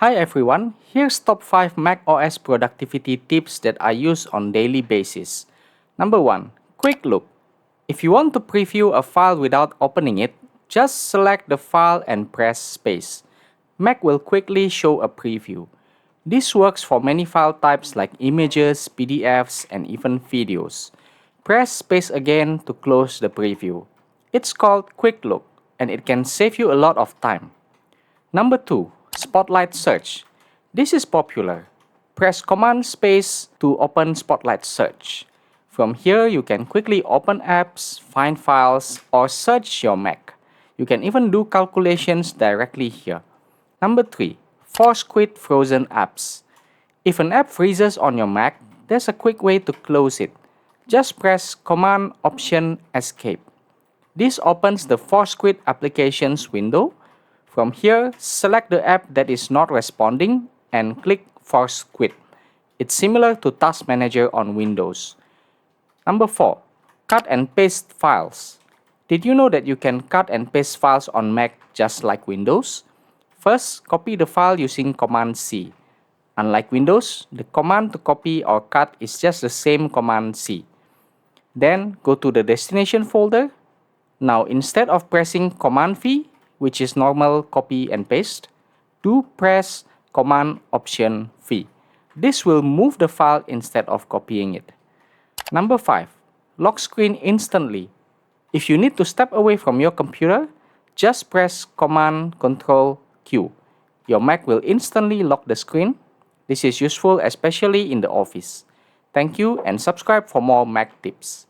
Hi everyone, here's top 5 macOS productivity tips that I use on daily basis. Number 1. Quick Look. If you want to preview a file without opening it, just select the file and press space. Mac will quickly show a preview. This works for many file types like images, PDFs, and even videos. Press space again to close the preview. It's called Quick Look, and it can save you a lot of time. Number 2. Spotlight Search. This is popular. Press Command Space to open Spotlight Search. From here, you can quickly open apps, find files, or search your Mac. You can even do calculations directly here. Number 3. Force Quit Frozen Apps. If an app freezes on your Mac, there's a quick way to close it. Just press Command Option Escape. This opens the Force Quit Applications window. From here, select the app that is not responding and click Force Quit. It's similar to Task Manager on Windows. Number 4. Cut and paste files. Did you know that you can cut and paste files on Mac just like Windows? First, copy the file using Command C. Unlike Windows, the command to copy or cut is just the same Command C. Then, go to the destination folder. Now, instead of pressing Command V, which is normal copy and paste, do press Command Option V. This will move the file instead of copying it. Number 5. Lock screen instantly. If you need to step away from your computer, just press Command Ctrl Q. Your Mac will instantly lock the screen. This is useful especially in the office. Thank you and subscribe for more Mac tips.